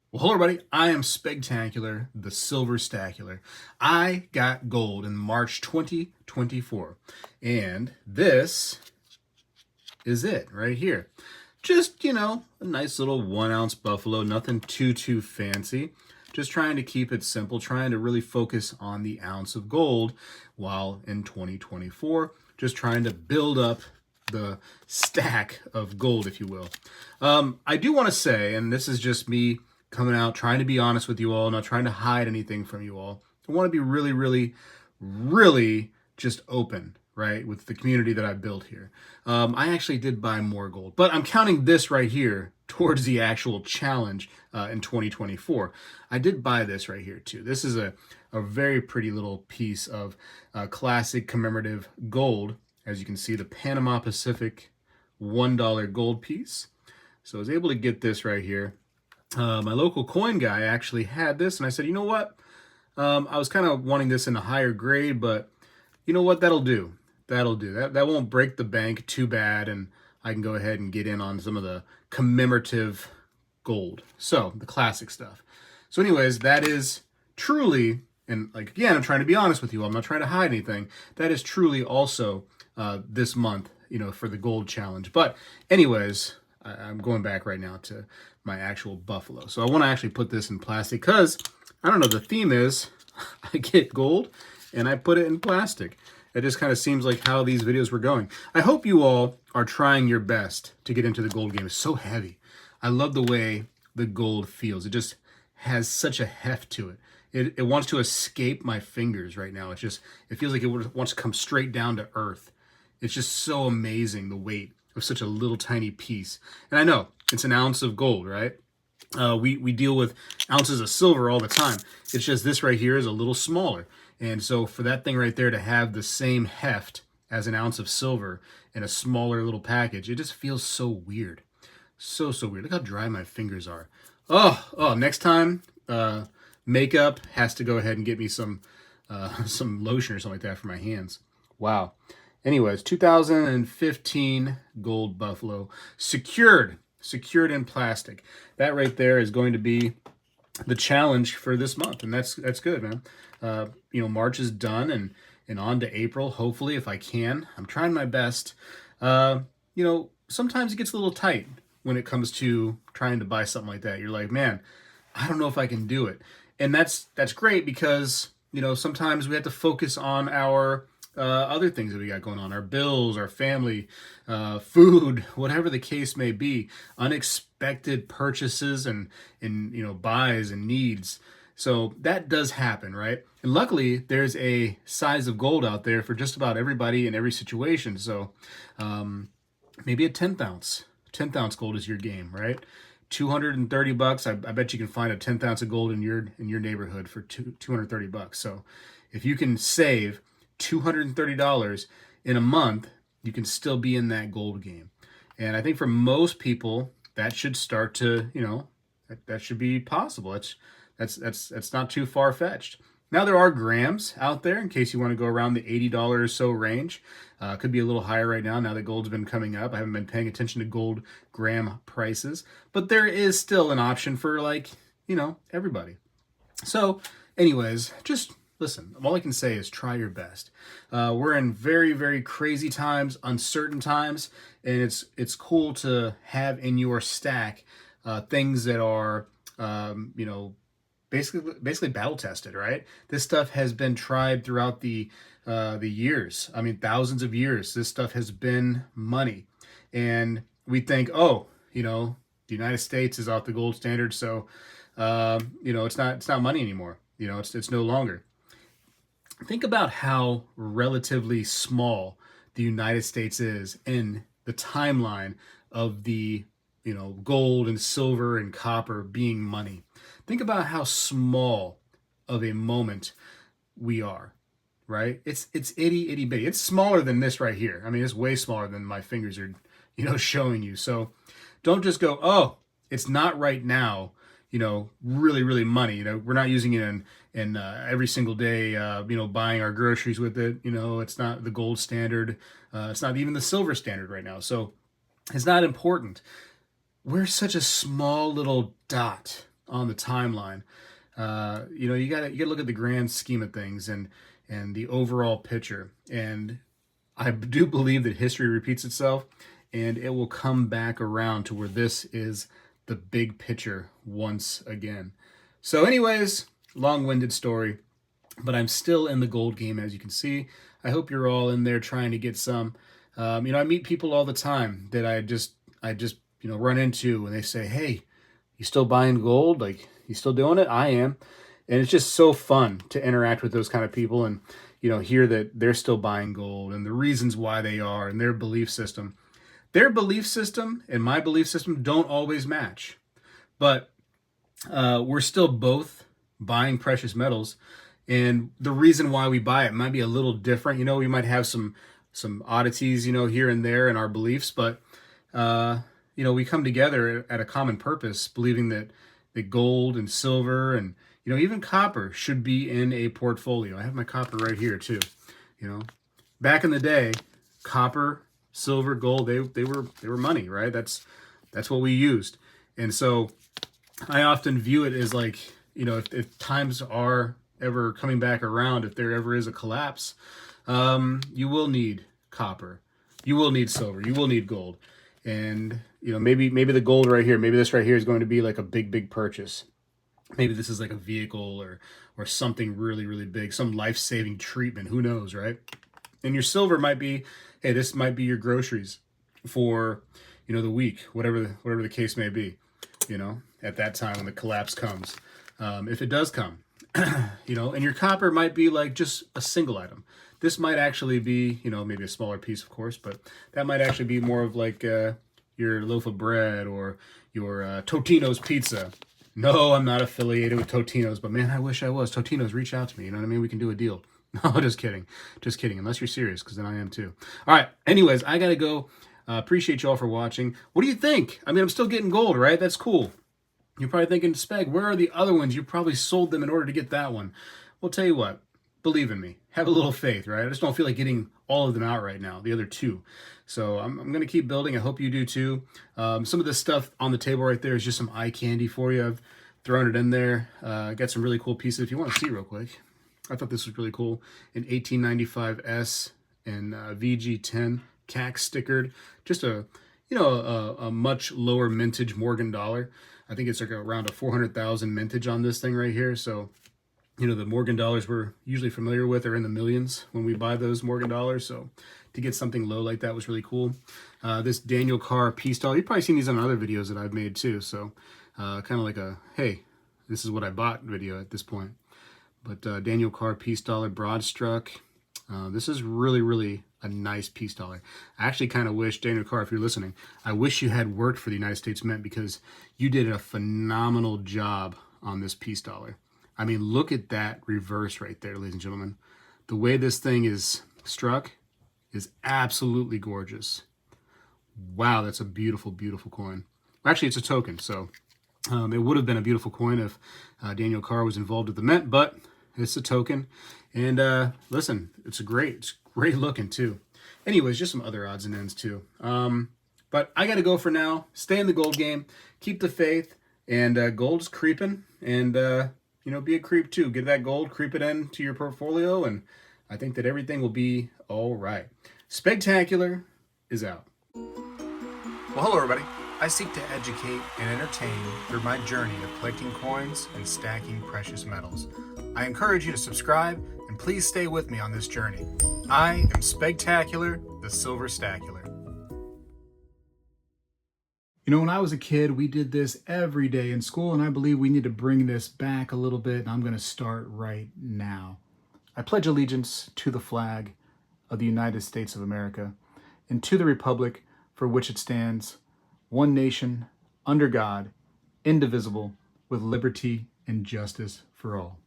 Well, hello everybody, I am Spegtacular, the Silver Stacular. I got gold in March 2024, and this is it right here. Just, a nice little 1 ounce buffalo, nothing too fancy. Just trying to keep it simple, trying to really focus on the ounce of gold while in 2024, just trying to build up the stack of gold, if you will. I do want to say, and this is just me coming out, trying to be honest with you all, not trying to hide anything from you all. I want to be really just open, right, with the community that I built here. I actually did buy more gold, but I'm counting this right here towards the actual challenge in 2024. I did buy this right here too. This is a very pretty little piece of classic commemorative gold. As you can see, the Panama Pacific $1 gold piece. So I was able to get this right here. My local coin guy actually had this, and I said, you know what? I was kind of wanting this in a higher grade, but you know what? That'll do. That'll do. That won't break the bank too bad, and I can go ahead and get in on some of the commemorative gold. So, the classic stuff. So anyways, that is truly, and like again, I'm trying to be honest with you. I'm not trying to hide anything. That is truly also this month, for the gold challenge. But anyways, I'm going back right now to my actual buffalo. So I want to actually put this in plastic because, I don't know, the theme is I get gold and I put it in plastic. It just kind of seems like how these videos were going. I hope you all are trying your best to get into the gold game. It's so heavy. I love the way the gold feels. It just has such a heft to it. It wants to escape my fingers right now. It feels like it wants to come straight down to earth. It's just so amazing, the weight of such a little tiny piece. And I know it's an ounce of gold, right? We deal with ounces of silver all the time. It's just this right here is a little smaller. And so for that thing right there to have the same heft as an ounce of silver in a smaller little package, it just feels so weird. So weird. Look how dry my fingers are. Oh, next time, makeup has to go ahead and get me some lotion or something like that for my hands. Wow. Anyways, 2015 gold buffalo, secured in plastic. That right there is going to be the challenge for this month, and that's good, man. March is done, and on to April. Hopefully, if I can, I'm trying my best. Sometimes it gets a little tight when it comes to trying to buy something like that. You're like, man, I don't know if I can do it, and that's great because sometimes we have to focus on our other things that we got going on, our bills, our family, food, whatever the case may be, unexpected purchases and buys and needs. So that does happen, right? And luckily, there's a size of gold out there for just about everybody in every situation. So maybe a 10th ounce. 10th ounce gold is your game, right? $230. I bet you can find a 10th ounce of gold in your neighborhood for $230. So if you can save $230 in a month, you can still be in that gold game. And I think for most people, that should start to, that should be possible. That's not too far-fetched. Now there are grams out there in case you want to go around the $80 or so range. Could be a little higher right now that gold's been coming up. I haven't been paying attention to gold gram prices, but there is still an option for everybody. So anyways, just listen, all I can say is try your best. We're in very crazy times, uncertain times, and it's cool to have in your stack things that are, basically battle tested, right? This stuff has been tried throughout the years. I mean, thousands of years. This stuff has been money, and we think, the United States is off the gold standard, so it's not money anymore. It's no longer. Think about how relatively small the United States is in the timeline of the gold and silver and copper being money. Think about how small of a moment we are, right? It's itty bitty. It's smaller than this right here. I mean, it's way smaller than my fingers are, showing you. So don't just go, oh, it's not right now, really money. We're not using it in every single day, buying our groceries with it. It's not the gold standard. It's not even the silver standard right now. So it's not important. We're such a small little dot on the timeline. You gotta look at the grand scheme of things and the overall picture. And I do believe that history repeats itself, and it will come back around to where this is the big picture once again. So anyways, long-winded story, but I'm still in the gold game, as you can see. I hope you're all in there trying to get some. I meet people all the time that I just run into, and they say, "Hey, you still buying gold? Like, you still doing it?" I am. And it's just so fun to interact with those kind of people and, hear that they're still buying gold and the reasons why they are and their belief system. Their belief system and my belief system don't always match, but we're still both buying precious metals. And the reason why we buy it might be a little different. We might have some oddities, here and there in our beliefs, but we come together at a common purpose, believing that gold and silver and even copper should be in a portfolio. I have my copper right here too. Back in the day, copper, silver, gold, they were money, right? That's what we used. And so I often view it as like, if times are ever coming back around, if there ever is a collapse, you will need copper, you will need silver, you will need gold. And maybe the gold right here, maybe this right here is going to be like a big purchase. Maybe this is like a vehicle or something really, really big, some life-saving treatment, who knows, right? And your silver might be, hey, this might be your groceries for, the week, whatever the case may be, at that time when the collapse comes, if it does come, and your copper might be like just a single item. This might actually be, maybe a smaller piece, of course, but that might actually be more of like your loaf of bread or your Totino's pizza. No, I'm not affiliated with Totino's, but man, I wish I was. Totino's, reach out to me. You know what I mean? We can do a deal. No, just kidding. Just kidding. Unless you're serious, because then I am too. All right. Anyways, I got to go. Appreciate you all for watching. What do you think? I mean, I'm still getting gold, right? That's cool. You're probably thinking, Speg, where are the other ones? You probably sold them in order to get that one. Well, tell you what. Believe in me. Have a little faith, right? I just don't feel like getting all of them out right now, the other two. So I'm going to keep building. I hope you do too. Some of this stuff on the table right there is just some eye candy for you. I've thrown it in there. Got some really cool pieces. If you want to see real quick, I thought this was really cool. An 1895 S and VG10 CAC stickered. Just a much lower mintage Morgan dollar. I think it's like around a 400,000 mintage on this thing right here. So the Morgan dollars we're usually familiar with are in the millions when we buy those Morgan dollars. So to get something low like that was really cool. This Daniel Carr peace dollar, you've probably seen these on other videos that I've made too. So kind of like a, hey, this is what I bought video at this point. But Daniel Carr peace dollar broad struck. This is really, really a nice peace dollar. I actually kind of wish, Daniel Carr, if you're listening, I wish you had worked for the United States Mint, because you did a phenomenal job on this peace dollar. I mean, look at that reverse right there, ladies and gentlemen. The way this thing is struck is absolutely gorgeous. Wow, that's a beautiful, beautiful coin. Actually, it's a token, so it would have been a beautiful coin if Daniel Carr was involved with the Mint, but it's a token. And listen, it's great looking too. Anyways, just some other odds and ends too. But I got to go for now. Stay in the gold game. Keep the faith. And gold's creeping. And be a creep too. Get that gold, creep it into your portfolio, and I think that everything will be all right. Spegtacular is out. Well, hello everybody. I seek to educate and entertain through my journey of collecting coins and stacking precious metals. I encourage you to subscribe, and please stay with me on this journey. I am Spegtacular, the Silver Stacular. When I was a kid, we did this every day in school, and I believe we need to bring this back a little bit, and I'm going to start right now. I pledge allegiance to the flag of the United States of America and to the republic for which it stands, one nation, under God, indivisible, with liberty and justice for all.